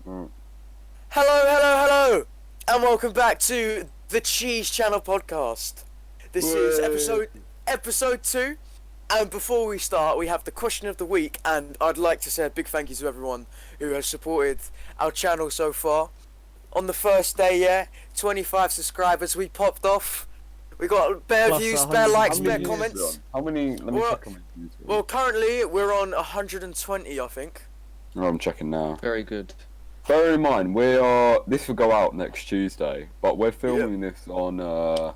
Mm. Hello, and welcome back to the Cheese Channel podcast. This is episode 2, and before we start, we have the question of the week, and I'd like to say a big thank you to everyone who has supported our channel so far. On the first day, 25 subscribers, we popped off. We got bare Plus views, 100 bare likes, views. bare views comments. How many? Let me Well- check how many views. Well, currently we're on 120, I think. Oh, I'm checking now. Very good. Bear in mind, this will go out next Tuesday, but we're filming this on The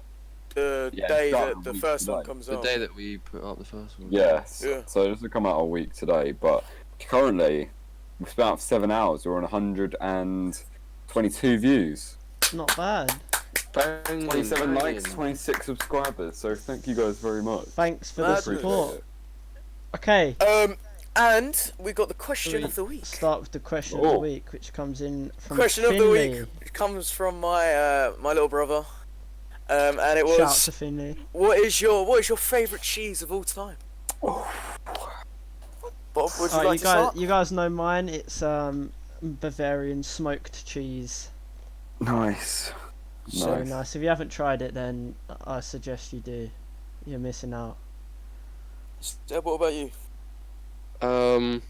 Yeah, day start that of the the week first one today. comes The out. day that we put up the first one. yes. Yeah. So this will come out a week today, but currently we've spent about 7 hours. We're on 122 views, Not bad. Bang, 27 bang. likes, 26 subscribers. So thank you guys very much. Thanks for the Madness. support. Okay, And we got the question of the week. start with the question of the Oh. week, which comes in from Question of the Finley. week. It comes from my my little brother, and it Shout out was, to Finley. what is your favourite cheese of all time? Bob, would you Alright, like to start? you guys know mine. It's Bavarian smoked cheese. Nice. So nice. If you haven't tried it, then I suggest you do. You're missing out. Seb, what about you? I'm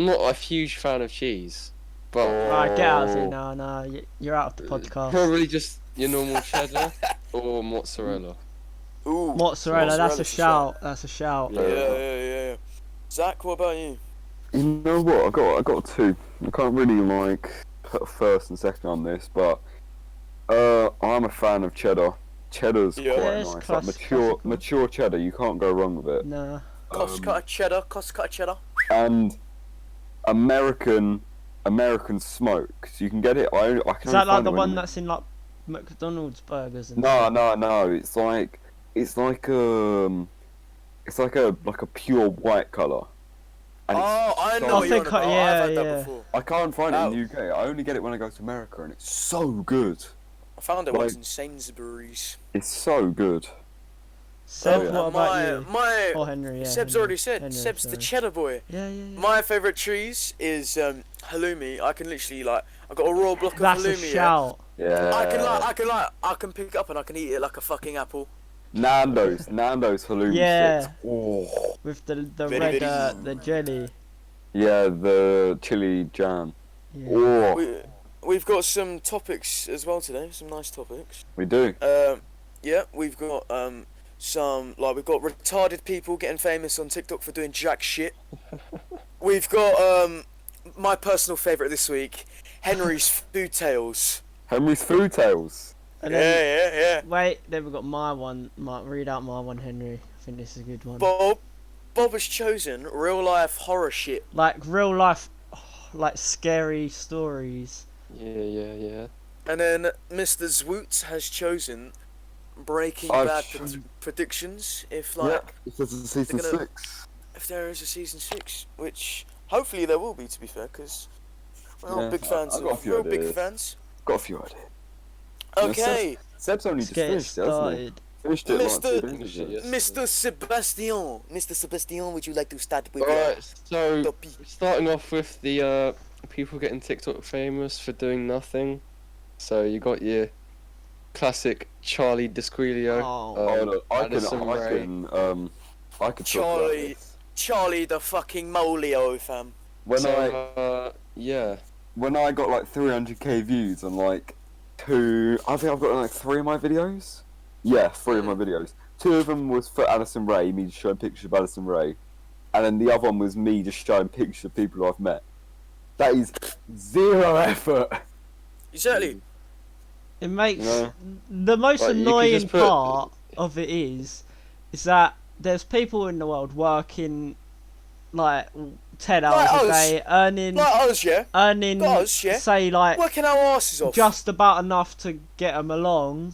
not a huge fan of cheese, but Right, get out of here now. No, you're out of the podcast. probably just your normal cheddar or mozzarella. Ooh, Mozzarella, that's a mozzarella's shout. That's a shout. Yeah. Zach, what about you? You know what? I got two. I can't really put a first and second on this, but I'm a fan of cheddar. Cheddar's Yeah. quite Yeah, it's nice. classical. Mature cheddar. You can't go wrong with it. Nah. Cost cut of cheddar. And American smoke. So you can get it. I can Is only that like find the it when one you- that's in like McDonald's burgers and No, stuff? no. It's like a pure white color. And Oh, I know so- what you're on think I- about. yeah, I've had that yeah. before. I can't find it in Oh. the UK. I only get it when I go to America, and it's so good. I found it once Like- in Sainsbury's. It's so good. Seb, yeah. what about you? My Or Henry, yeah. Seb's Henry. already said. Henry, Seb's the sorry. cheddar boy. Yeah, yeah, yeah. My favourite cheese is halloumi. I can literally I got a raw block of That's a halloumi. shout. Yeah. I can pick it up and I can eat it like a fucking apple. Nando's halloumi Yeah. sticks. Oh. With the Very, red very- the jelly. Yeah, the chili jam. Yeah. Oh, We've got some topics as well today. Some nice topics. we do. Yeah, we've got we've got retarded people getting famous on TikTok for doing jack shit. We've got my personal favourite this week, Henry's food tales. Henry's Food Tales. And then, Yeah. wait, then we've got my one. Read out my one, Henry. I think this is a good one. Bob has chosen real life horror shit. Like real life, like scary stories. Yeah. And then Mr. Zwoots has chosen Breaking I've Bad chosen- predictions. If Yeah, if there's a season they're gonna- 6. if there is a season 6, which hopefully there will be, to be fair, because we're all Yeah, big fans. I've got a few We're all big ideas. fans. Got a few ideas. Okay, Seb's only Let's just get it finished it, hasn't he? started. Finished it Mr. like 2 days ago. Yes. Mr. Sebastian. Mr. Sebastian, would you like to start with Alright, so topic? starting off with the people getting TikTok famous for doing nothing. So you got your classic Charlie D'Squilio. Oh, Oh, look, I Addison could talk about Charlie. this. Charlie the fucking Molio, fam. When Yeah. I got like 300k views on I think I've got like 3 of my videos. Yeah, 3 of my videos. 2 of them was for Addison Rae, me just showing pictures of Addison Rae, and then the other one was me just showing pictures of people I've met. That is 0 effort. Exactly. it makes Yeah. the most Like, you could annoying just put- part of it is that there's people in the world working like 10 hours Like a us. day, earning Like us, yeah. us, yeah. say like Working our asses off. just about enough to get them along,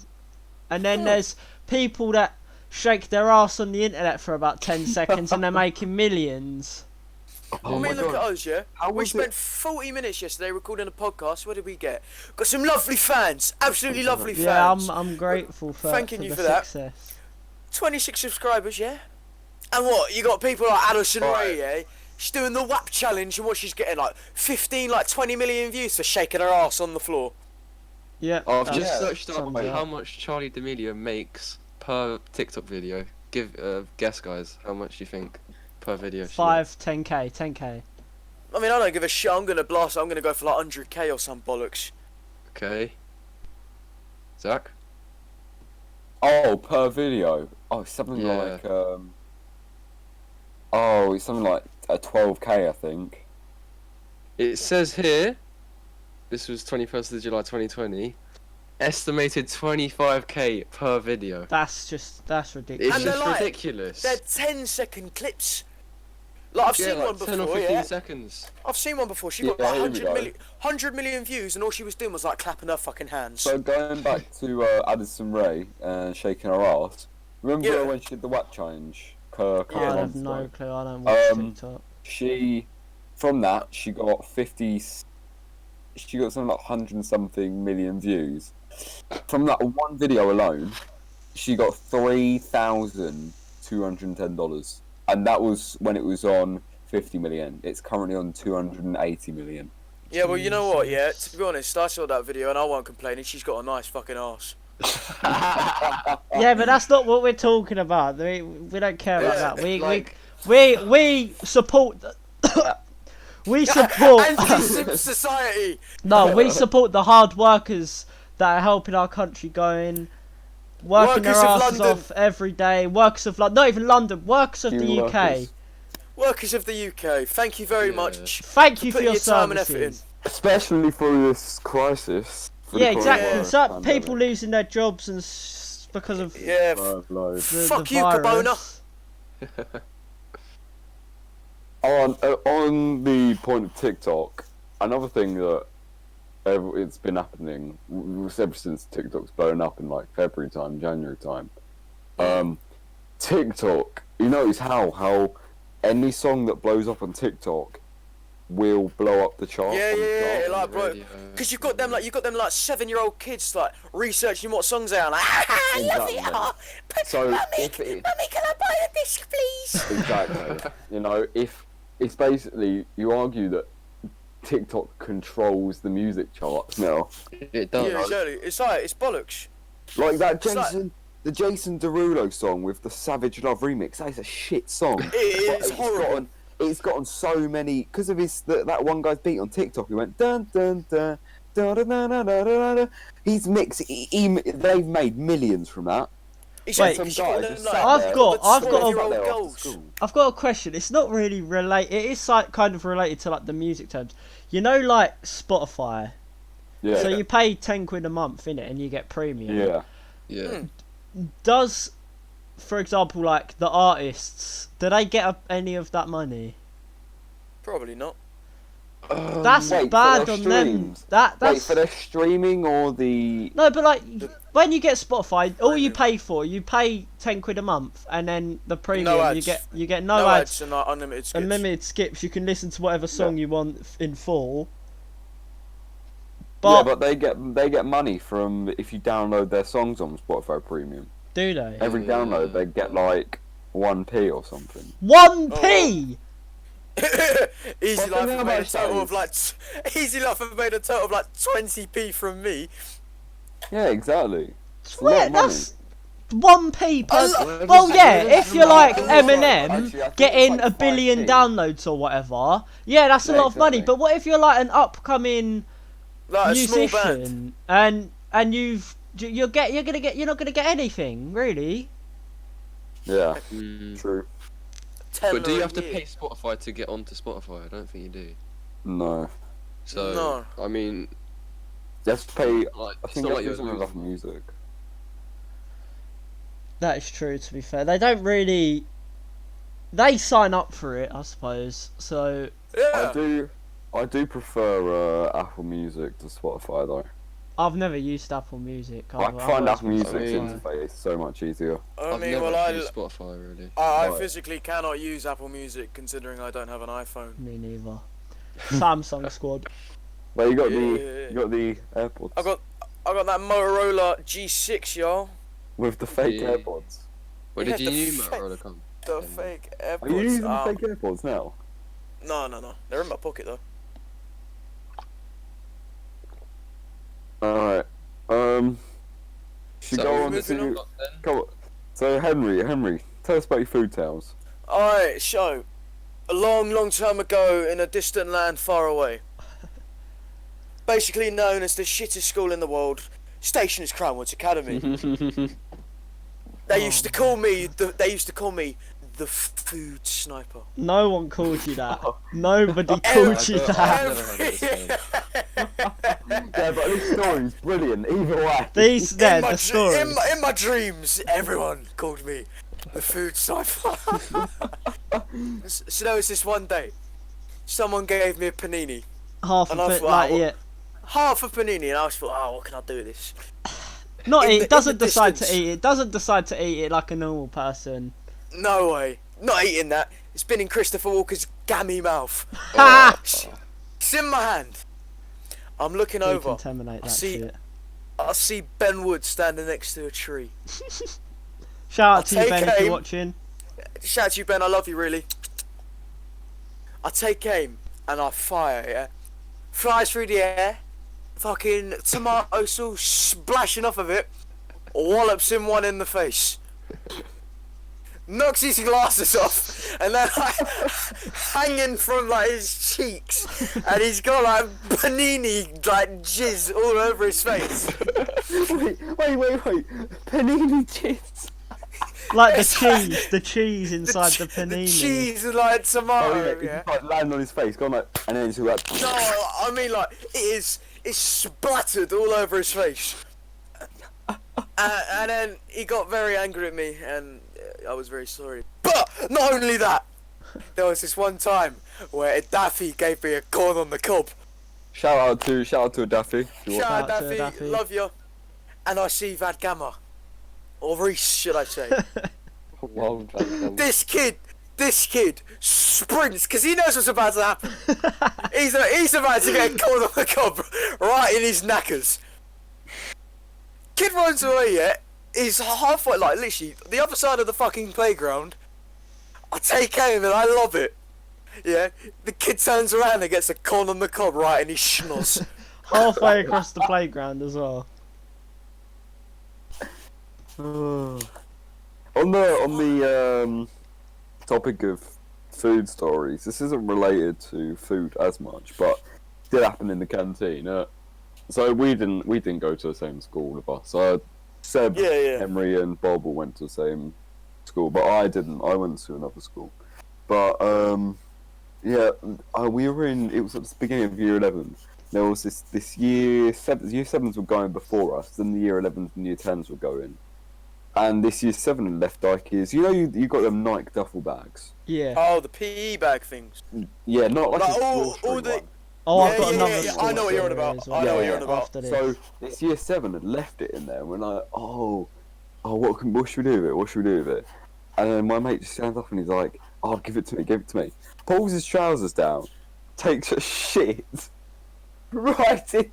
and then Yeah. there's people that shake their ass on the internet for about 10 seconds and they're making millions. I Oh my mean, look god. at us, yeah. How We was spent it? 40 minutes yesterday recording a podcast. What did we get? Got some lovely fans. Absolutely lovely Yeah, fans. I'm grateful for Thanking for you the for that. success. 26 subscribers, yeah. And what? You got people like Addison Right. Rae, yeah, She's doing the WAP challenge, and what she's getting like 15, like 20 million views for shaking her ass on the floor. Yeah. I've that's- just searched up sums it how up. much Charlie D'Amelio makes per TikTok video. Guess, guys, how much do you think per video? she 5, 10k, 10k. I mean, I don't give a shit. I'm gonna blast. I'm gonna go for like 100k or some bollocks. gets? Okay. Zach? Oh, per video. Oh, it's something Yeah. like Oh, it's something like a 12k, I think. It says here, this was 21st of July 2020, estimated 25k per video. That's It's ridiculous. And they're just like- ridiculous. They're 10-second clips. Like I've seen like one 10 or before. 15 Yeah, seconds. I've seen one before. She Yeah, got like here we go. 100 million views, and all she was doing was like clapping her fucking hands. So going back to Addison Rae and shaking her ass. Remember Yeah. when she did the WAP challenge? Couple I of have months no ago? clue. I don't watch Um, TikTok. From that she got 50. She got something like 100 and something million views. From that one video alone, she got $3,210, and that was when it was on 50 million. It's currently on 280 million. Yeah, well, you know what? Yeah, to be honest, I saw that video and I won't complain. And she's got a nice fucking ass. Yeah, but that's not what we're talking about. We don't care about Yeah, that. like- We support. We support. Anti-society. No, we support the hard workers that are helping our country going, working their Workers of asses London. off every day. Workers of London, not even London. Workers of the Few UK. workers. Workers of the UK. Thank you very Yeah. much. Thank you for Putting your your time and effort in. services. Especially through this crisis. through the Yeah, exactly. coronavirus So pandemic. people losing their jobs and because of Yeah. Like, Fuck the you, virus. on the point of TikTok, another thing that it's been happening ever since TikTok's blown up in like February time, January time. TikTok, you notice how any song that blows up on TikTok will blow up the chart. Yeah, on the yeah, chart. like bro. Because you've got them like 7-year-old kids like researching what songs they are. Like, I love it. Exactly. Oh, So mummy, if it- mummy, can I buy a disc, please? Exactly. You know, if it's basically you argue that TikTok controls the music charts now, It does. Yeah, exactly. It's bollocks. like that It's like- the Jason Derulo song with the Savage Love remix. That is a shit song. It is But horrible. It's gotten so many because of that one guy's beat on TikTok. He went dun dun dun. Da, da, da, da, da, da, da. He's mixed. They've made millions from that. It's Wait, like, Some guy just sat I've there, got- I've got a- 12-year-old sat there after girls. school. I've got a question. It's not really related. It is like kind of related to like the music terms. You know, like Spotify. Yeah, So you pay £10 a month in it, and you get premium. yeah. Yeah. Does, for example, like the artists, do they get any of that money? Probably not. That's wait, for bad their on them. streams? That's Wait, for their streaming or the? no, but like when you get Spotify, all you Premium. pay for, you pay £10 a month, and then the premium, No you ads. get No, no ads, ads and like, unlimited skips. unlimited skips. You can listen to whatever song you want in full. Yeah, But, but they get money from if you download their songs on Spotify Premium. do they? Every download they get like 1p or something. 1p. Easy Fucking Life hell, have made a mate, total of that like Easy Life have made a total of like 20p from me. Yeah, exactly. It's a lot Swear, of money. that's 1p per. I Well, yeah, Where if does you're the like money come from? Eminem Actually, I think it's getting like a billion 5p. downloads or whatever, yeah, that's a Yeah, lot of money. exactly. But what if you're like an upcoming Like a small band. musician and you're not gonna get anything really? Yeah, Mm. true. But do you $10 have to a year. pay Spotify to get onto Spotify? I don't think you do. No, So, No. I mean, you have to pay. like, I it's think not you like have to you're do something with losing. music. That is true. To be fair, they don't really. They sign up for it, I suppose. So Yeah. I do prefer Apple Music to Spotify though. I've never used Apple Music. I I've find always Apple been Music's Spotify. interface so much easier. I I've mean, never well, used Spotify really. I Right. physically cannot use Apple Music considering I don't have an iPhone. Me neither. Samsung squad. But you got Yeah, the yeah, yeah. you got the AirPods I got that Motorola G6, y'all. with the fake Yeah. AirPods. Where Yeah, did your the new fake- Motorola come? The fake Are you using AirPods. fake AirPods now? No. They're in my pocket though. Alright. Should So, go on moving to. on. Come on. So Henry, tell us about your food tales. Alright, so a long time ago in a distant land far away. Basically known as the shittest school in the world, Station is Crownwoods Academy. They used to call me the food sniper. No one called you that. Nobody Every- called you I've that. never heard of this Yeah, but this story's brilliant. Either way. These, they're the in stories. my dreams, everyone called me the food sniper. So there was this one day, someone gave me a panini, Half and of I it, thought, like, oh, yeah. half a panini, and I was thought, oh, what can I do with this? Not in eat. the- It doesn't in the decide distance. to eat it. Doesn't decide to eat it like a normal person. No way, not eating that. It's been in Christopher Walker's gammy mouth. Ha! It's in my hand. I'm looking over. Decontaminate that see- shit. I see Ben Wood standing next to a tree. Shout out to you, take Ben, if aim. you're watching. Shout out to you, Ben. I love you, really. I take aim and I fire. Yeah, flies through the air. Fucking tomato sauce splashing off of it. Wallops him one in the face. Knocks his glasses off, and then hanging from like his cheeks, and he's got like panini like jizz all over his face. Wait. Panini chips. Like the It's like- the cheese inside the panini. The cheese and like Oh, tomato. yeah, Yeah. it's like land on his face, gone like, and then it's all like. No, I mean like it's splattered all over his face. And then he got very angry at me, and I was very sorry. But not only that, there was this one time where Daffy gave me a corn on the cob. Shout out to Daffy. if you want. Shout out out to Daffy, Daffy. love you. And I see Vad Gamma, or Reese, should I say? Wild Van This kid sprints because he knows what's about to happen. He's about to get caught on the cob right in his knackers. Kid runs away, yeah. He's halfway, like literally the other side of the fucking playground. I take aim and I love it. Yeah, the kid turns around and gets a corn on the cob right in his schnoz. Halfway across the playground as well. On the topic of food stories, this isn't related to food as much, but it did happen in the canteen. So we didn't go to the same school with us. Seb, Yeah. Henry, and Bob all went to the same school, but I didn't. I went to another school. But we were in. It was at the beginning of year 11. There was this year 7s were going before us, then the year 11s and year 10s were going. And this year 7 left Dikes. You know, you got them Nike duffel bags. Yeah. Oh, the PE bag things. Yeah, not like Like a all drawstring the- one. Oh, I've got yeah, another. yeah. story I know what you're on as about. well. I know what Yeah, you're on about. After this. So this year 7 had left it in there, and we're like, what should we do with it? What should we do with it? And then my mate just stands up and he's like, oh, give it to me. Pulls his trousers down, takes a shit right in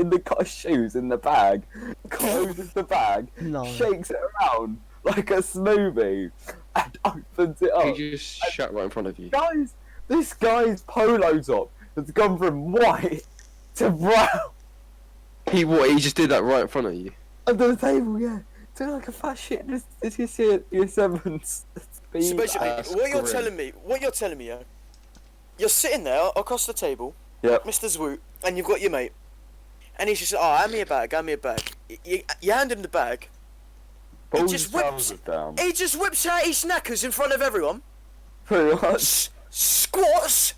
the shoes in the bag, closes the bag, No. shakes it around like a smoothie, and opens it up. He just shut right in front of you. Guys, this guy's polo top has gone from white to brown He just did that right in front of you. under the table, yeah. Doing like a fat shit. This is year 7's. So basically, That's what you're grim. telling me, yeah, you're sitting there across the table, Yep. Mr. Zwoot, and you've got your mate, and he's just, oh, hand me a bag. You hand him the bag, Pulls just his whips- trousers down. he just whips out his knackers in front of everyone, Pretty much. squats,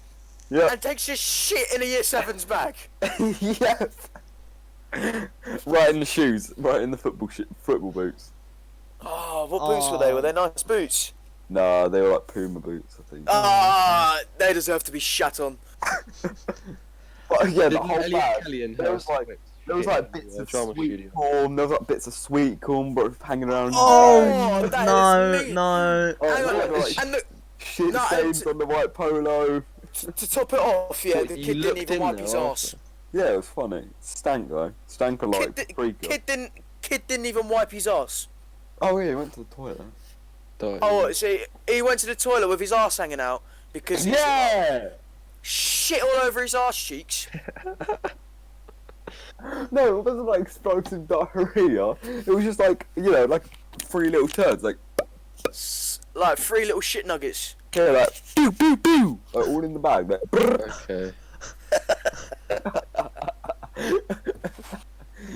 Yeah. and takes his shit in a year 7's bag. Yeah. Right in the shoes. Right in the football boots. Oh, what boots were they? Were they nice boots? Nah, they were like Puma boots, I think. Ah, they deserve to be shat on. But yeah, the Didn't whole Elliot bag. Kelly and There was Harris like There was shit like in bits the of drama sweet studio. corn. There was like bits of sweet corn, but hanging around. Oh, that no, is mean. no. Oh, Hang on, yeah, like and look, shit no, stains on the white polo. to top it off, yeah, What, the you kid didn't looked even in wipe there his after? arse. Yeah, it was funny. Stank though. Stank a like freaker. Kid didn't even wipe his arse. Oh yeah, he went to the toilet. Died. Oh, see, he went to the toilet with his arse hanging out because Yeah. shit all over his arse cheeks. No, it wasn't like explosive diarrhea. It was just like, you know, like 3 little turds, like, Like 3 little shit nuggets. yeah, like, boo, boo, boo, like, all in the bag. Like, Okay.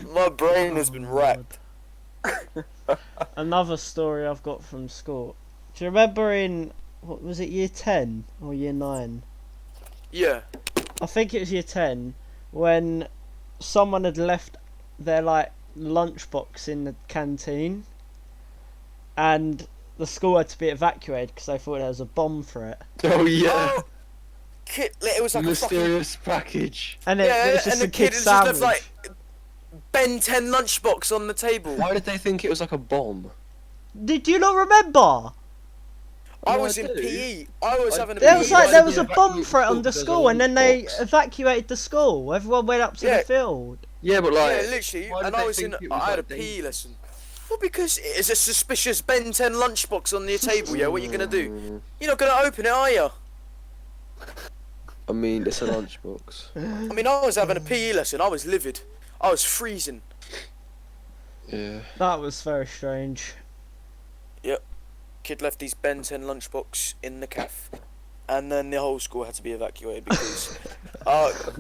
My brain has been racked. Another story I've got from school. Do you remember in, what was it, year 10 or year 9? Yeah. I think it was year 10 when someone had left their like lunchbox in the canteen and the school had to be evacuated because they thought there was a bomb threat. Oh yeah. Oh, it was like a fucking... Mysterious package. And it was just and a the kid kid's has sandwich. just left like Ben 10 lunchbox on the table. Why did they think it was like a bomb? Did you not remember? I No, was I in do. PE. I was having a There PE. was like there was a evacuate bomb the threat school on the because there's school, a and then they lunchbox. evacuated the school. Everyone went up to Yeah. the field. Yeah, but like, Yeah, literally. why did And they I was think in. it was, I had a like, PE dangerous? lesson. Well, because it is a suspicious Ben 10 lunchbox on your table. Yeah, what you gonna do? You're not gonna open it, are you? I mean, it's a lunchbox. I mean, I was having a PE lesson. I was livid. I was freezing. Yeah. That was very strange. Kid left his Ben 10 lunchbox in the calf, and then the whole school had to be evacuated because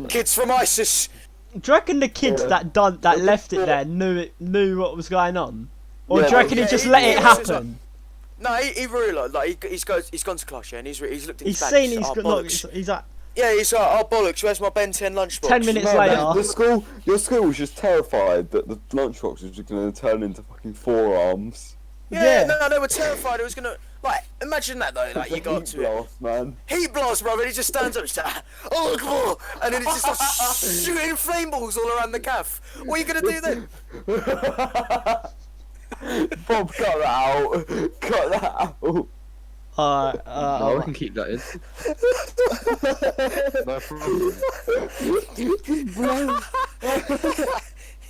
kids from ISIS. Do you reckon the kids Yeah. that left it there knew what was going on, or Yeah, do you reckon yeah, he just he- let he it was just happen? No, he realised like he's gone to class, yeah, and he's looked in He's his bag. seen He's he's like, got "Oh, look, bollocks." he's like Yeah, he's like, oh bollocks, where's my Ben 10 lunchbox? 10 minutes no, later. your school was just terrified that the lunchbox was just going to turn into fucking forearms. Yeah, Yeah. no, they were terrified. It was gonna like imagine that though. Like you go up to it, Blast, man. heat blast, brother. And he just stands up, and he's like, oh look more, and then he just starts shooting flame balls all around the calf. What are you gonna do then? Bob, cut that out. Cut that out. No, I can keep that in. No problem.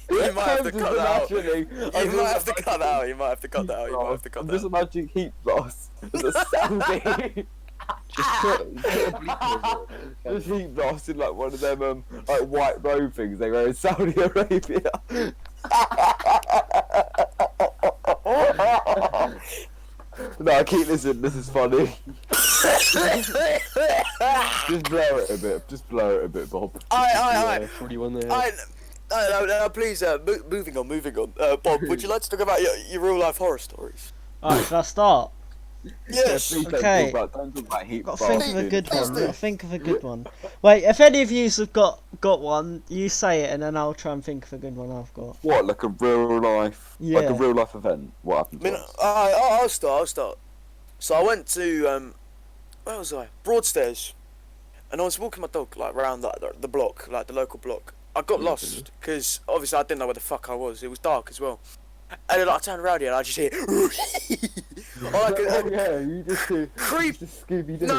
You might have to cut that out. You I'm might have to cut that out. You might have to cut that out. You might have to cut I'm that just out. imagining heat blast as a sounding. Just put a bleep over it. Just heat blast in like one of them like white robe things they wear in Saudi Arabia. No, keep listening. This is funny. Just blur it a bit. Just blur it a bit, Bob. Aye. 41 there. No, please, moving on. Bob, would you like to talk about your real life horror stories? Alright, should I start? Yes. Please Okay. don't talk about heat Got blast. to think of a good Please one. do. Got to think of a good one. Wait, if any of you have got one, you say it, and then I'll try and think of a good one I've got. What, like a real life, like a Yeah. real life event? What happened? I mean, to us? I'll start. So I went to where was I? Broadstairs, and I was walking my dog like around the block, like the local block. I got lost because obviously I didn't know where the fuck I was. It was dark as well, and then I turned around here and I just hear, or like Oh yeah, you just do. creep. Just Scooby Doo. No,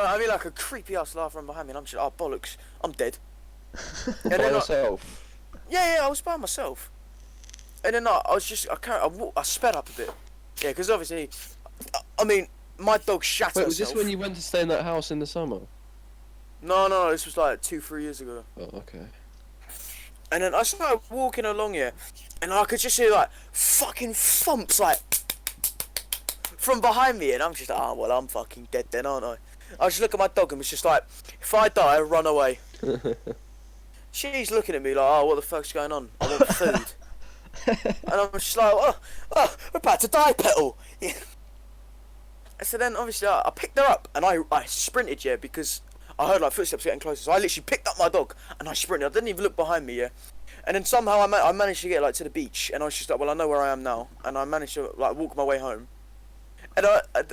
I mean like a creepy ass laugh from behind me, and I'm just oh bollocks, I'm dead. And By then yourself. yeah, I was by myself, and then I was just I sped up a bit, yeah, because obviously, I mean my dog shat Wait, herself. was this when you went to stay in that house in the summer? No, this was like 2-3 years ago. Oh, okay. And then I started walking along here, and I could just hear like fucking thumps like from behind me, and I'm just like, oh well, I'm fucking dead then, aren't I? I just look at my dog and was just like, if I die, run away. She's looking at me like, oh, what the fuck's going on? I want food. And I'm just like, oh, we're about to die, Petal. Yeah. And so then obviously I picked her up and I sprinted, yeah, because I heard like footsteps getting closer. So I literally picked up my dog and I sprinted. I didn't even look behind me, yeah. And then somehow I managed to get like to the beach, and I was just like, well, I know where I am now, and I managed to like walk my way home. And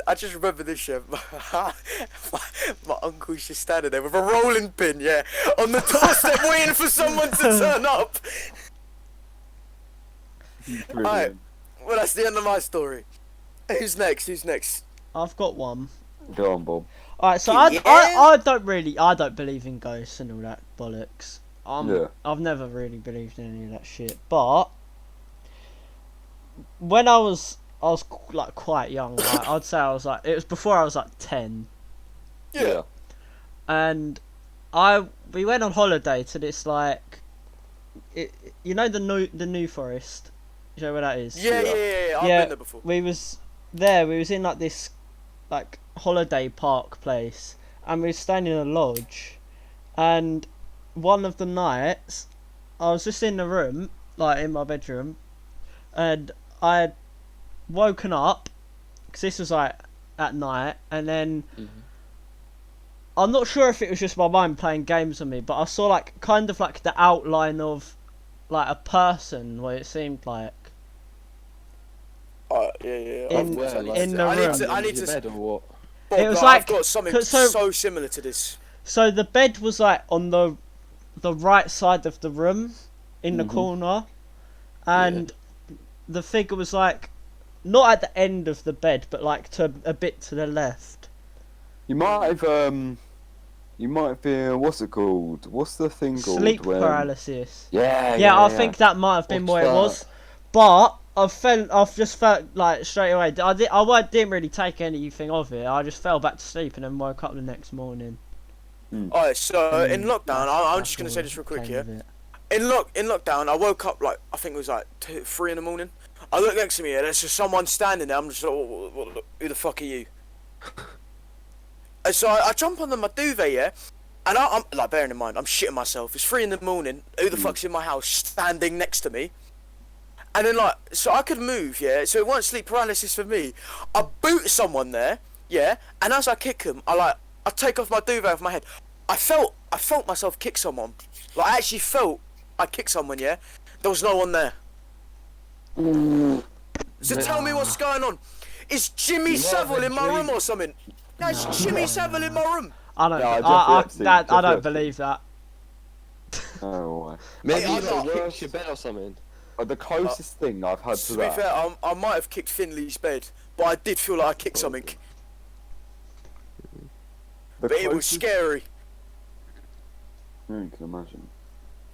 I just remember this, yeah. My uncle's just standing there with a rolling pin, yeah, on the doorstep waiting for someone to turn up. Alright, well that's the end of my story. Who's next? I've got one. Go on, Bob. Alright, so Yeah. I don't believe in ghosts and all that bollocks. Yeah. I've never really believed in any of that shit. But when I was like quite young. Like, I'd say I was like, it was before I was like 10, Yeah. and we went on holiday to this like, you know the New Forest. You know where that is? Yeah. I've Yeah, been there before. We was there. We was in like this like holiday park place, and we was staying in a lodge. And one of the nights, I was just in the room, like in my bedroom, and I had woken up because this was like at night, and then I'm not sure if it was just my mind playing games on me, but I saw like kind of like the outline of like a person, what it seemed like. Yeah. In- Where, like, in the I need room. to. I need your to. bed or what? Bob, It was I've like- got something 'cause so similar to this. So the bed was like on the right side of the room, in the corner, and the figure was like not at the end of the bed, but like to a bit to the left. You might have been, what's it called? What's the thing called? Sleep when... paralysis. Yeah. Yeah, I think that might have been What's what it that? was, but I've just felt like straight away. I didn't really take anything of it. I just fell back to sleep and then woke up the next morning. Alright, so in lockdown, I'm just gonna say this real quick, yeah. In lockdown, I woke up like I think it was like 3 in the morning. I look next to me, and there's just someone standing there. I'm just like, who the fuck are you? And so I jump under my duvet, yeah, and I'm like, bearing in mind, I'm shitting myself. It's 3 in the morning. Who the fuck's in my house standing next to me? And then like, so I could move, yeah. So it wasn't sleep paralysis for me. I boot someone there, yeah, and as I kick him, I take off my duvet off my head. I felt myself kick someone. Like I actually felt I kicked someone, yeah. There was no one there. So tell me what's going on. Is Jimmy Savile in my room or something? No, it's Jimmy Savile in my room. I don't. No, I Jeffrey Epstein, I Jeffrey don't Epstein. believe that. Oh, Maybe I you got like kicked your bed or something. the closest thing I've had to To be that. fair, I might have kicked Finley's bed, but I did feel like I kicked something. The But it was closest- scary. Yeah, you can imagine.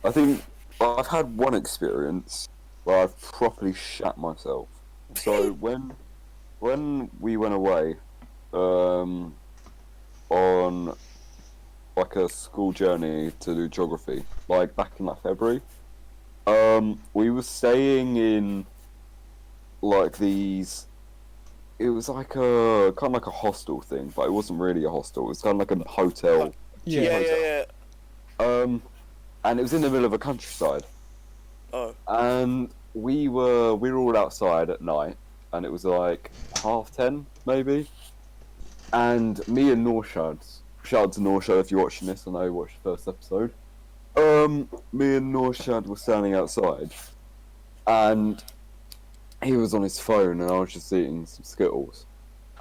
I think I've had one experience where I've properly shat myself. So when we went away, on like a school journey to do geography, like back in like February, we were staying in like these. It was like a kind of like a hostel thing, but it wasn't really a hostel. It was kind of like a hotel. Yeah. And it was in the middle of a countryside. Oh. And we were all outside at night, and it was like 10:30 maybe. And me and Norshad, shout out to Norshad if you're watching this, I know you watched the first episode. Me and Norshad were standing outside, and he was on his phone, and I was just eating some Skittles.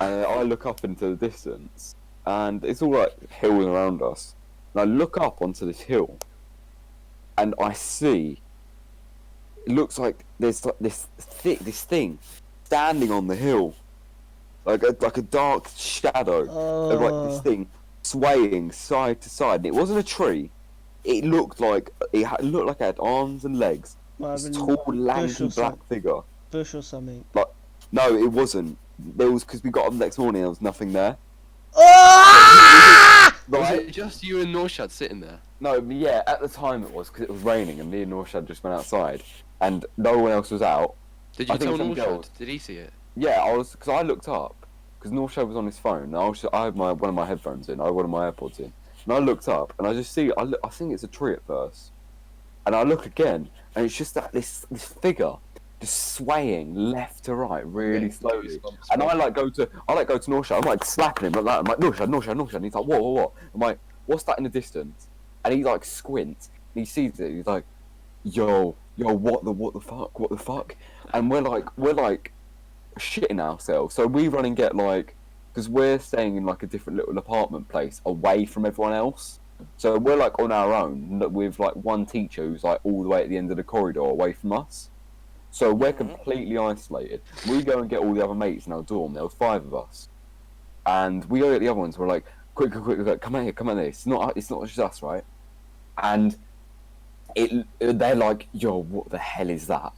And I look up into the distance, and it's all like hills around us. And I look up onto this hill, and I see. It looks like there's like this thing standing on the hill, like a dark shadow of like this thing swaying side to side. And it wasn't a tree. It looked like it looked like it had arms and legs. Might have This been tall, lanky or black figure. bush or something. No, it wasn't. There was because we got up the next morning. There was nothing there. Was Right? it just you and Norshad sitting there? No, but yeah. At the time it was because it was raining, and me and Norshad just went outside, and no one else was out. Did you I think tell some Norshad? girls- Did he see it? Yeah, I was because I looked up because Norshad was on his phone. And I had one of my headphones in. I had one of my AirPods in, and I looked up and I just see. I think it's a tree at first, and I look again, and it's just that this figure just swaying left to right really Yeah, slowly. goosebumps, And man. I go to Norshad. I'm like slapping him like that. I'm like Norshad. And he's like, what? I'm like, what's that in the distance? And he like squints and he sees it. He's like, yo, what the fuck? And we're like shitting ourselves. So we run and get like, because we're staying in like a different little apartment place away from everyone else. So we're like on our own with like one teacher who's like all the way at the end of the corridor away from us. So we're completely isolated. We go and get all the other mates in our dorm. There was 5 of us, and we go get the other ones. We're like, quick, come out here. It's not just us, right? And they're like, yo, what the hell is that?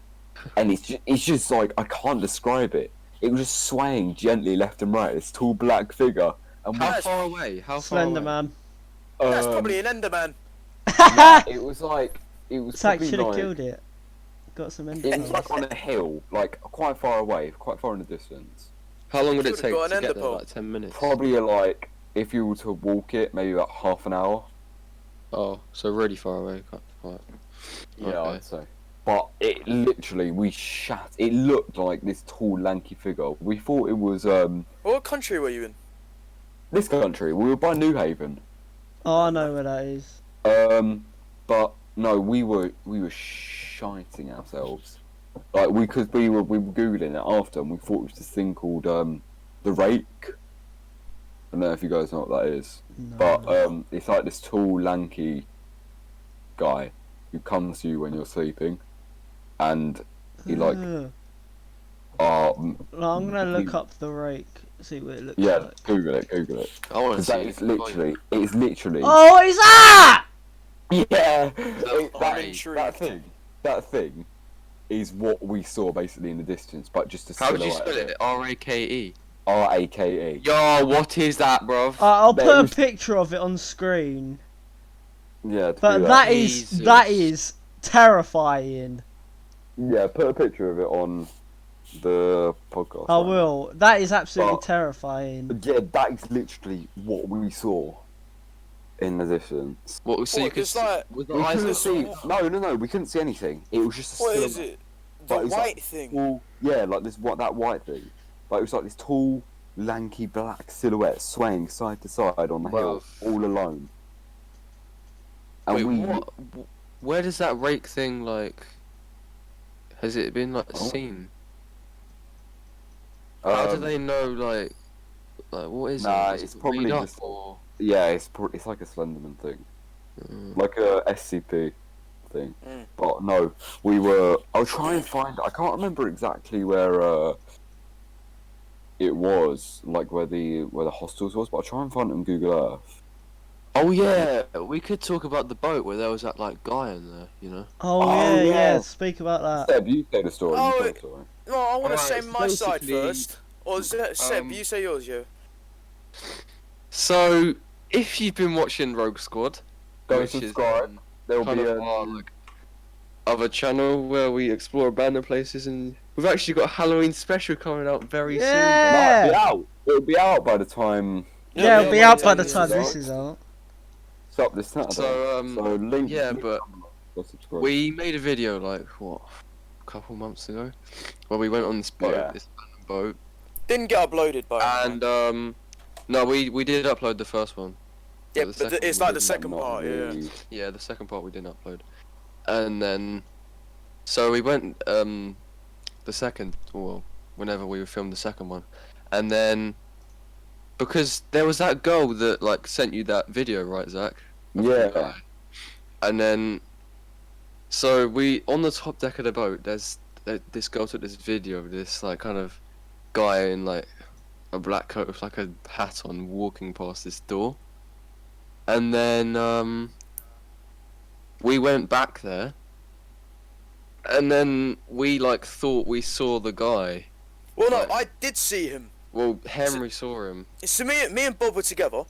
And it's just like I can't describe it. It was just swaying gently left and right. This tall black figure. And How far away? How far Slender away? Man. That's probably an Enderman. It was like it was Zack probably should have like killed it. Got some it was like enderpearls. on a hill, like quite far away, quite far in the distance. How long would it Should've take got to an get ender there? pearl. Like 10 minutes. Probably like if you were to walk it, maybe about half an hour. Oh, so really far away. Right. Yeah, Okay. I'd say. But it literally, it looked like this tall, lanky figure. We thought it was What country were you in? this country. We were by New Haven. Oh, I know where that is. But no, we were shiting ourselves. Like we were googling it after, and we thought it was this thing called the rake. I don't know if you guys know what that is, No. but it's like this tall, lanky guy who comes to you when you're sleeping, and he like Ugh. um Well, I'm gonna look up the rake, see what it looks yeah, like. Google it. I want to Because see that it. is literally, it's literally. Oh, what is that? Yeah, I'm intrigued. that thing is what we saw basically in the distance, but just a How would you silhouette spell of it? R-A-K-E. R-A-K-E. Yo, what is that, bruv? I'll There put a was- picture of it on screen. Yeah, But do that Jesus. is terrifying. Yeah, put a picture of it on the podcast. I right? will. That is absolutely But- terrifying. Yeah, that is literally what we saw in the distance. What? So you What, could just like- with the We eyes couldn't that see. No, we couldn't see anything. It was just a What is silhouette. it? The But it's like- white thing. Well, yeah, like that white thing. Like it was like this tall, lanky black silhouette swaying side to side on the hill, Bruv. all alone. And Wait, we, what? Where does that rake thing like? Has it been like Oh. seen? How do um, they know like what is Nah, it? Is it's it probably made up just- or? Yeah, it's like a Slenderman thing, Mm. like a SCP thing. Mm. But no, I'll try and find. I can't remember exactly where it was, like where the hostels was. But I'll try and find it on Google Earth. Oh yeah, we could talk about the boat where there was that like guy in there, you know. Oh, Oh, yeah, yeah. Speak about that. Seb, you say the story. Oh, you tell the story. No, I want to Alright, say so my side basically- first. Or Seb, you say yours, yo. So if you've been watching Rogue Squad, Go which subscribe. is There'll kind be of a our like other channel where we explore abandoned places, and we've actually got a Halloween special coming out very soon. Yeah. Might be out. It'll be out by the time. Yeah, it'll be out by the this time is this out. is out. Stop this Saturday. So link. yeah, link but go subscribe. we made a video like what, a couple months ago, where we went on this boat, Yeah. this abandoned boat, Didn't get uploaded by anyone. and no, we did upload the first one. Yeah, the but second it's one like the Not second part, yeah. really. Yeah, the second part we didn't upload, and then so we went the second, well, whenever we filmed the second one, and then because there was that girl that like sent you that video, right, Zach? Of the Yeah. guy. And then so we on the top deck of the boat. There's this girl took this video of this like kind of guy in like a black coat with like a hat on walking past this door. And then we went back there, and then we like thought we saw the guy. Well, no, Right. I did see him. Well, Henry saw him. So me and Bob were together,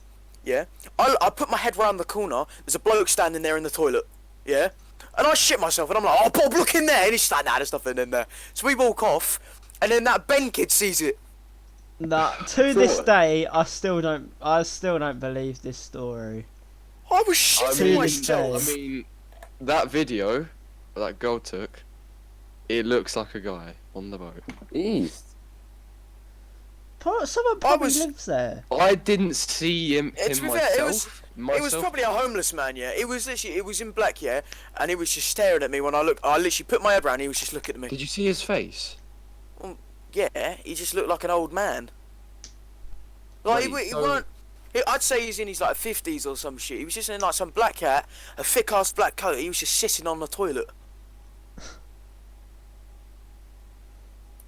yeah. I put my head round the corner. There's a bloke standing there in the toilet, yeah. And I shit myself, and I'm like, "Oh, Bob, look in there!" And he's like, "Nah, there's nothing in there." So we walk off, and then that Ben kid sees it. Nah, to this day, I still don't believe this story. I was I shitting mean- myself. I mean, that video that girl took, it looks like a guy on the boat. East. Someone probably was- lives there. I didn't see him To be fair, myself. It was probably a homeless man, yeah. It was in black, yeah, and he was just staring at me when I looked. I literally put my head round. He was just looking at me. Did you see his face? Yeah, he just looked like an old man. Like Wait, he so- weren't. I'd say he's in his like 50s or some shit. He was just in like some black hat, a thick ass black coat. He was just sitting on the toilet.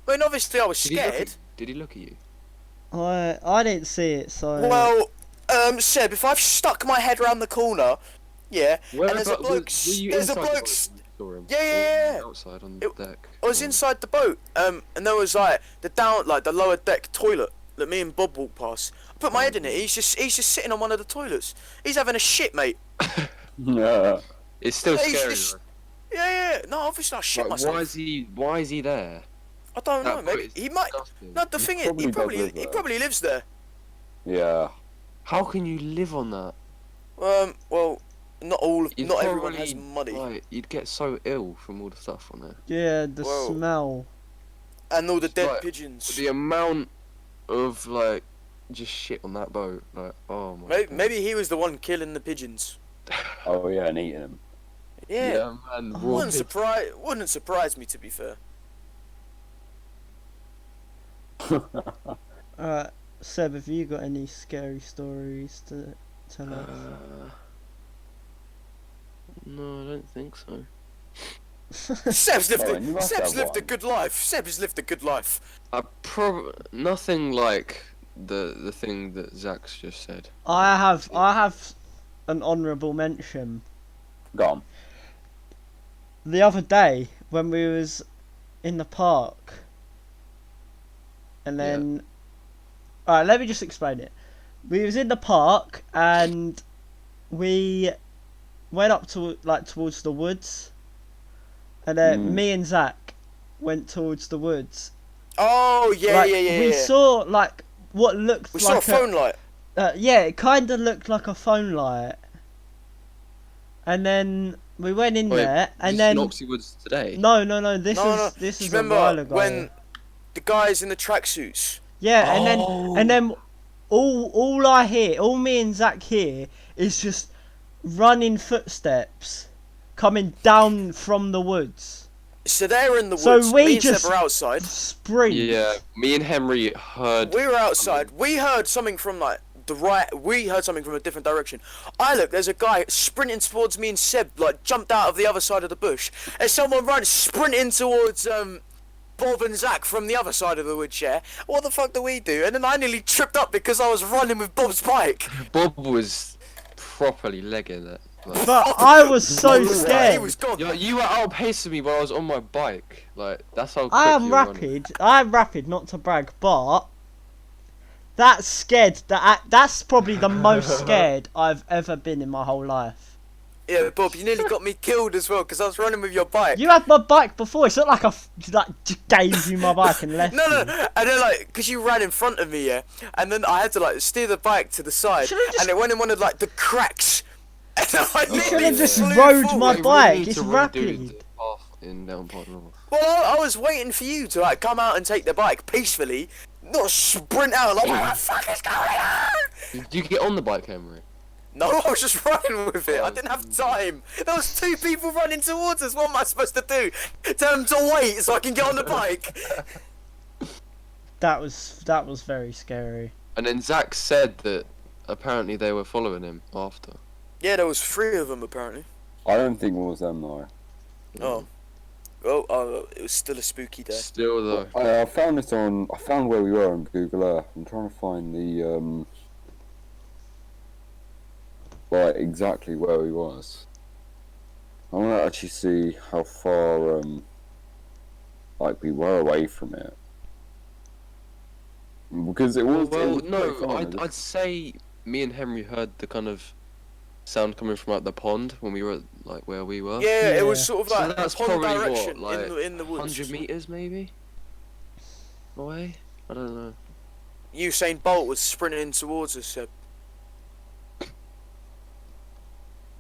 I mean, obviously I was Did he look scared. at, did he look at you? I didn't see it, so. Well, Seb, if I've stuck my head round the corner, yeah, Where and there's a about- bloke. were you There's a inside the bloke. boat when you saw him? Yeah, yeah, Or yeah. outside on the It- deck. I was inside the boat, and there was like the lower deck toilet that me and Bob walked past. Put my head in it. He's just sitting on one of the toilets. He's having a shit, mate. Yeah. It's still He's scary. just- Yeah. No, obviously I shit Like, myself. why is he there? I don't know. That Maybe boat is he might. disgusting. No, the He thing is, he probably does live he there. probably lives there. Yeah. How can you live on that? Well, not You'd not everyone has probably, money, Like, you'd get so ill from all the stuff on there. Yeah, the Whoa. smell. and all the dead Like, pigeons. The amount of like just shit on that boat, like, oh my. Maybe he was the one killing the pigeons. Oh yeah, and eating them. Yeah. Man. Raw Wouldn't surprise me, to be fair. Alright, Seb, have you got any scary stories to tell us? No, I don't think so. Seb's lived Oh, you must Seb's have lived a one. good life. Seb's lived a good life. Nothing like the thing that Zach's just said. I have an honourable mention. Go on. The other day when we was in the park, and then, alright, let me just explain it. We was in the park and we went up to towards the woods, and then me and Zach went towards the woods. Oh yeah, Like, yeah. We saw like what looked We like saw a phone light. yeah, it kind of looked like a phone light. And then we went in Wait, there, and this then in Oxley Woods today. no. This No. is Do you a while remember ago. when the guys in the tracksuits? Yeah, Oh. and then all I hear, all me and Zach hear, is just running footsteps coming down from the woods. So they're in the So woods. we Me and Seb just- are outside. Sprint. Yeah, me and Henry heard. We were outside. We heard something from like the right. We heard something from a different direction. I look. There's a guy sprinting towards me and Seb. Like jumped out of the other side of the bush. There's someone running, sprinting towards Bob and Zach from the other side of the woods. Yeah. What the fuck do we do? And then I nearly tripped up because I was running with Bob's bike. Bob was properly legging it. Like, But I was so He scared. was gone. you were outpacing me while I was on my bike. Like, that's how quick I am you were running. rapid. I am rapid, not to brag, but that's scared. That's probably the most scared I've ever been in my whole life. Yeah, Bob, you nearly got me killed as well because I was running with your bike. You had my bike before. It's not like just gave you my bike and left. No, you. and then like, cause you ran in front of me, yeah, and then I had to like steer the bike to the side, Should've just- and it went in one of like the cracks, and I You nearly should've just flew rode forward. my We bike, really need it's to redo rapid. the path in Down Park North. Well, I was waiting for you to like come out and take the bike peacefully, not sprint out like, what the fuck is going on? Did you get on the bike, Henry? No, I was just running with it. I didn't have time. There was two people running towards us. What am I supposed to do? Tell them to wait so I can get on the bike. That was very scary. And then Zach said that apparently they were following him after. Yeah, there was three of them apparently. I don't think it was them though. Oh. Well, it was still a spooky day. Still though. I found this on. I found where we were on Google Earth. I'm trying to find the like exactly where we was. I want to actually see how far like we were away from it because it was. Well, it was no, quite far. I'd say me and Henry heard the kind of sound coming from like the pond when we were like where we were. Yeah, it was Yeah. sort of So like that's pond probably what, direction like, in the woods. 100 meters maybe away. I don't know. Usain Bolt was sprinting towards us. Seb.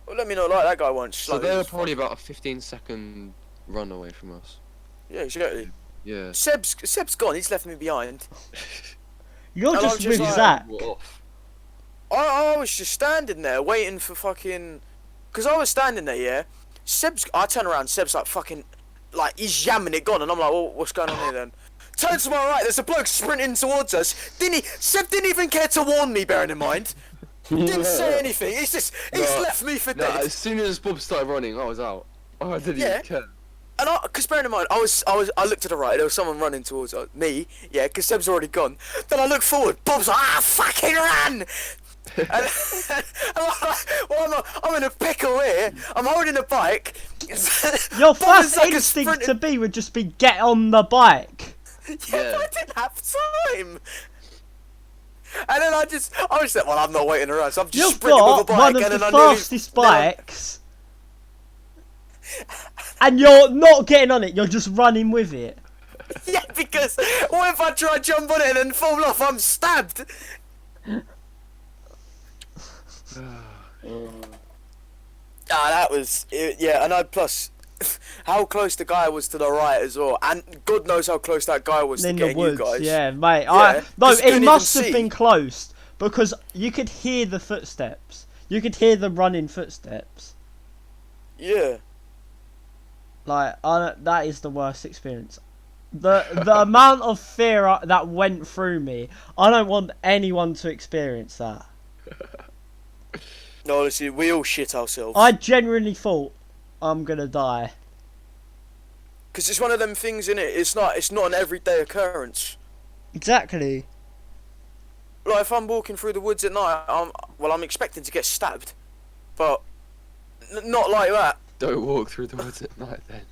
Well, let me not like that guy once. So they were probably about a 15-second run away from us. Yeah, exactly. Yeah. Seb's gone. He's left me behind. You're And I'm just just with like- Zach. We're off. I was just standing there waiting for fucking. Cause I was standing there, yeah. I turn around. Seb's like fucking, like he's yamming it gone, and I'm like, well, what's going on here then? Turn to my right. There's a bloke sprinting towards us. Seb didn't even care to warn me. Bearing in mind, didn't say anything. He's No, left me for No, dead. as soon as Bob started running, I was out. Oh, I didn't Yeah. even care. And cause bearing in mind, I looked to the right, there was someone running towards me, yeah, cause Seb's already gone. Then I look forward, Bob's like, fucking run! and I'm like, well, I'm in a pickle here, I'm holding a bike. Your Bob first is like a instinct sprinting- to be would just be get on the bike. Yeah, Yeah. but I didn't have time. And then I was like, well, I'm not waiting around, so I'm just You've sprinting with a got bike, one of and the then I nearly- fastest bikes, and you're not getting on it. You're just running with it. Yeah, because what if I try to jump on it and then fall off? I'm stabbed. That was yeah, and I plus how close the guy was to the right as well, and God knows how close that guy was In to the getting woods, you guys. yeah, mate. Yeah, No, 'cause you it couldn't must even have see. been close because you could hear the footsteps. You could hear the running footsteps. Yeah. Like, that is the worst experience. The amount of fear that went through me, I don't want anyone to experience that. No, honestly, we all shit ourselves. I genuinely thought I'm gonna die. Because it's one of them things, innit? It's not an everyday occurrence. Exactly. Like if I'm walking through the woods at night, I'm expecting to get stabbed, but not like that. Don't walk through the woods at night then.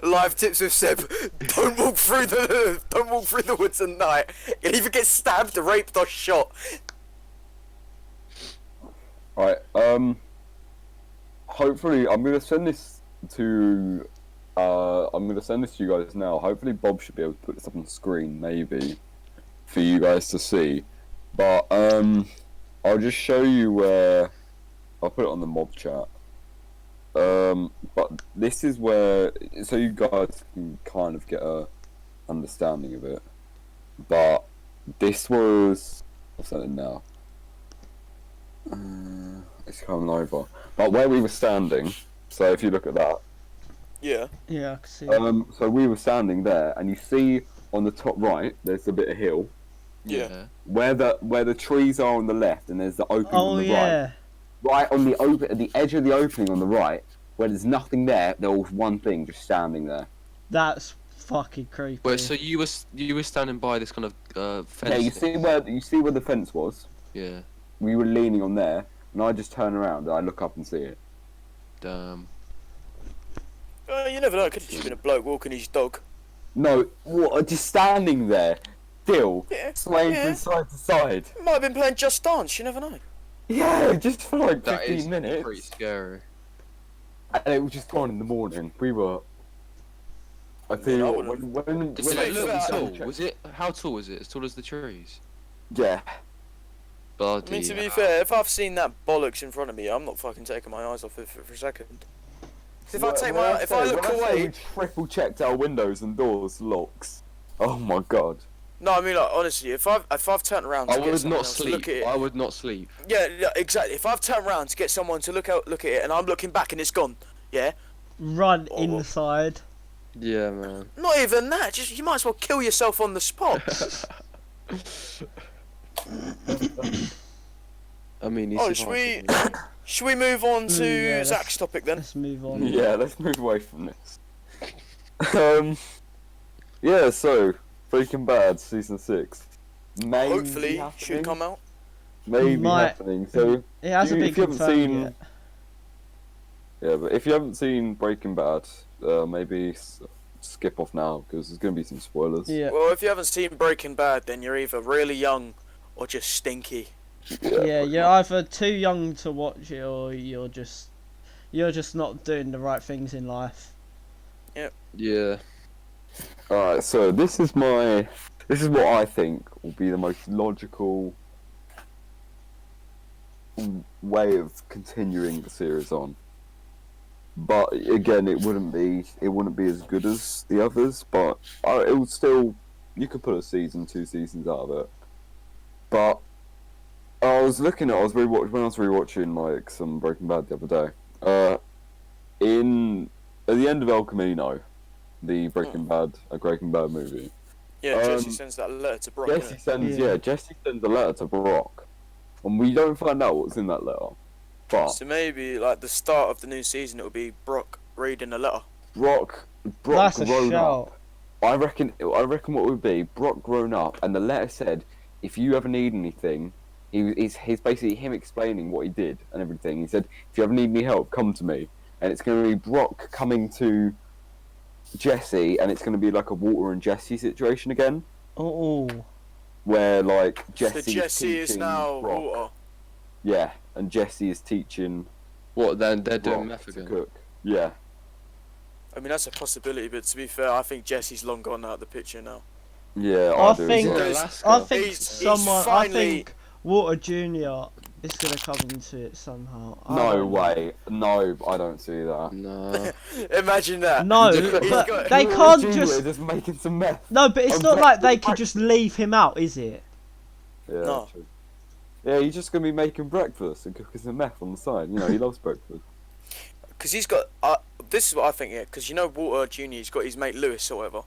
Live tips with Seb: don't walk through the woods at night. You'll either get stabbed, raped, or shot. Right. Hopefully, I'm gonna send this to. I'm gonna send this to you guys now. Hopefully, Bob should be able to put this up on the screen, maybe, for you guys to see. But I'll just show you where. I'll put it on the mob chat. But this is where, so you guys can kind of get a understanding of it. But this was. I'll send it now. It's coming over. But where we were standing, so if you look at that, Yeah. Yeah, I can see. so we were standing there, and you see on the top right, there's a bit of hill Yeah. where the trees are on the left, and there's the opening Oh on the right. yeah. Right on at the edge of the opening on the right, where there's nothing there. There was one thing just standing there. That's fucking creepy. Wait, so you were standing by this kind of fence? Yeah, you thing? see where the fence was. Yeah. We were leaning on there, and I just turn around and I look up and see it. Damn. You never know. It could have just been a bloke walking his dog. No, what? Just standing there, still Yeah. swaying Yeah. from side to side. Might have been playing Just Dance. You never know. Yeah, just for like That 15 is minutes. pretty scary. And it was just gone in the morning. We were. I tell I you what, wouldn't- when Did When it I look first- tall? Was it? How tall was it? As tall as the trees? yeah, Bloody I mean, to be hell. fair, if I've seen that bollocks in front of me, I'm not fucking taking my eyes off it for a second. If I look away, we triple checked our windows and doors locks. Oh my god. no, I mean like honestly, if I've turned around to I get would someone not else to look sleep. at it, I would not sleep. yeah, exactly. If I've turned around to get someone to look at it, and I'm looking back and it's gone, yeah, Run Oh, well. inside. Yeah, man. not even that. Just you might as well kill yourself on the spot. I mean, he's Oh, survived. Should we move on to Yeah, let's- Zach's topic then? Let's move on. Yeah, let's move away from this. Yeah, so Breaking Bad season 6. Maybe Hopefully, happening. should come out. Maybe Might- happening. So It hasn't You- been if you haven't confirmed seen- yet. yeah, but if you haven't seen Breaking Bad, maybe skip off now because there's gonna be some spoilers. Yeah. Well, if you haven't seen Breaking Bad, then you're either really young or just stinky. Yeah, pretty you're much. either too young to watch it or you're just not doing the right things in life. Yeah. Alright, so this is what I think will be the most logical way of continuing the series on. But again, it wouldn't be as good as the others, but it would still, you could put a season, 2 seasons out of it. But when I was rewatching like some Breaking Bad the other day, at the end of El Camino, the Breaking Bad movie, Yeah, Jesse Um, sends that letter to Brock. Jesse innit? Yeah. Jesse sends a letter to Brock, and we don't find out what's in that letter. But So maybe like the start of the new season, it'll be Brock reading a letter. Brock That's a grown shout. up. I reckon what would be Brock grown up, and the letter said, if you ever need anything, he's basically him explaining what he did and everything. He said, if you ever need any help, come to me, and it's going to be Brock coming to Jesse, and it's going to be like a Walter and Jesse situation again. Oh, where like So Jesse, Jesse is teaching now Brock. water. Yeah, and Jesse is teaching What? Then they're Brock doing meth to again. cook. Yeah, I mean, that's a possibility, but to be fair, I think Jesse's long gone out of the picture now. yeah, I I do. think- as well. In Because- Alaska. I think He's someone. finally- I think Water Junior is gonna come into it somehow. I No don't know. way. No, I don't see that. No. Imagine that. No, He's but got- they Junior can't just just. making some meth. No, but it's I'm not back like to they the could back. just leave him out, is it? Yeah, No. true. Yeah, he's just gonna be making breakfast and cooking some meth on the side. You know, he loves breakfast. Because he's got. This is what I think, yeah. Because you know, Water Junior, he's got his mate Lewis or whatever.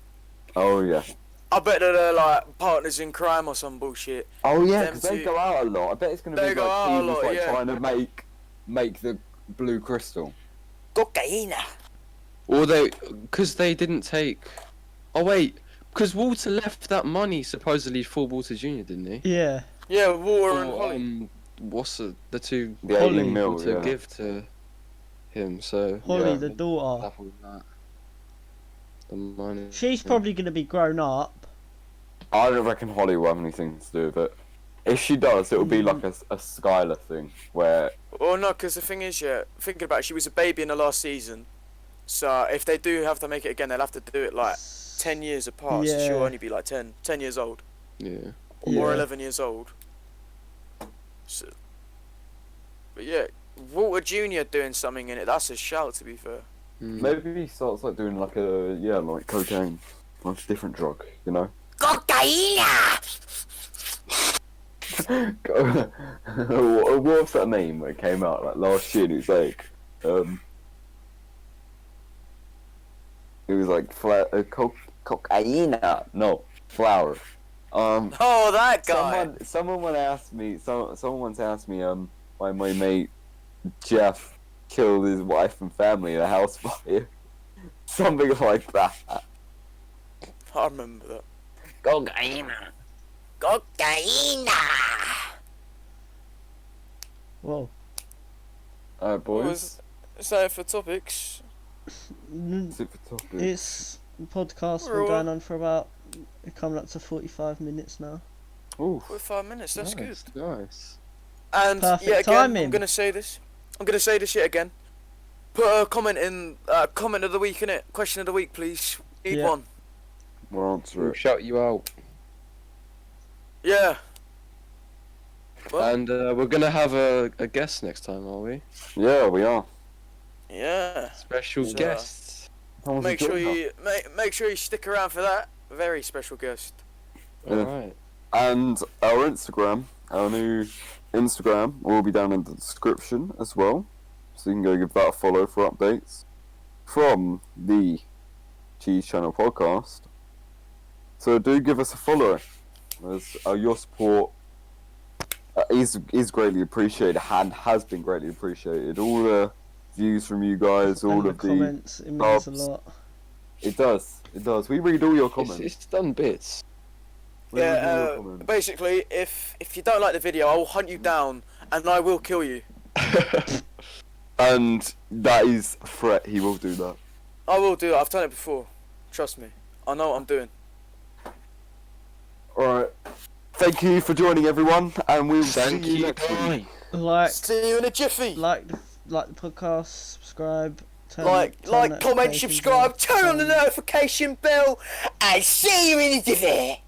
Oh yeah. I bet that they're like partners in crime or some bullshit. Oh yeah, Them because they two- go out a lot. I bet it's gonna They be go like out he a was lot, like yeah. trying to make the blue crystal. Cocaina. Or because they didn't take. Oh wait, because Walter left that money supposedly for Walter Junior, didn't he? Yeah. Yeah, Water and Or, Holly. what's the two The Holly. 18 mil, to yeah. give to him? So Holly, Yeah. the daughter. double that. The money. She's probably gonna be grown up. I don't reckon Holly will have anything to do with it. If she does, it will be like a Skylar thing where Well, no, because the thing is, yeah, thinking about it, she was a baby in the last season. So if they do have to make it again, they'll have to do it like 10 years apart. So she'll Yeah. only be like 10 years old. Yeah. Or Yeah. 11 years old. So, but yeah, Walter Jr. doing something in it, that's a shout, to be fair. Mm. maybe he starts like doing like like cocaine, like a different drug, you know. Cocaina! what was that name that came out like last year? It was like it was like cocaina. No, flour. Oh, that guy! Someone once asked me. Someone once asked me. Why my mate Jeff killed his wife and family in a house fire. Something like that. I remember that. Cocaina. Cocaina! Whoa. Alright, boys. Is that it for topics? Super topic. It's the podcast We're been all- going on for about coming up to 45 minutes now. Ooh. 45 minutes, that's good. Nice, Nice. And Perfect yeah, again, timing. I'm gonna say this yet again. Put a comment in, comment of the week in it. Question of the week, please. Need Yeah. one. We'll answer We'll it. shout you out. Yeah. Well, And we're gonna have a guest next time, are we? Yeah, we are. yeah. Special So, guests. Someone's Make sure joining us. you make sure you stick around for that. Very special guest. Yeah. Alright. And our Instagram, our new Instagram, will be down in the description as well. So you can go give that a follow for updates from the Cheese Channel podcast. So do give us a follow, as your support is greatly appreciated and has been greatly appreciated. All the views from you guys, all And the of the comments, it means a subs. lot. it does. We read all your comments. It's done bits. We read all your Yeah. comments. Basically, if you don't like the video, I will hunt you down and I will kill you. And that is a threat. He will do that. I will do it. I've done it before. Trust me. I know what I'm doing. Alright. Thank you for joining, everyone, and we will Thank see you you, next week. guys. Like, See you in a jiffy. like the podcast, subscribe, turn Like, turn comment, notifications subscribe, on, turn on the notification bell, and see you in a jiffy.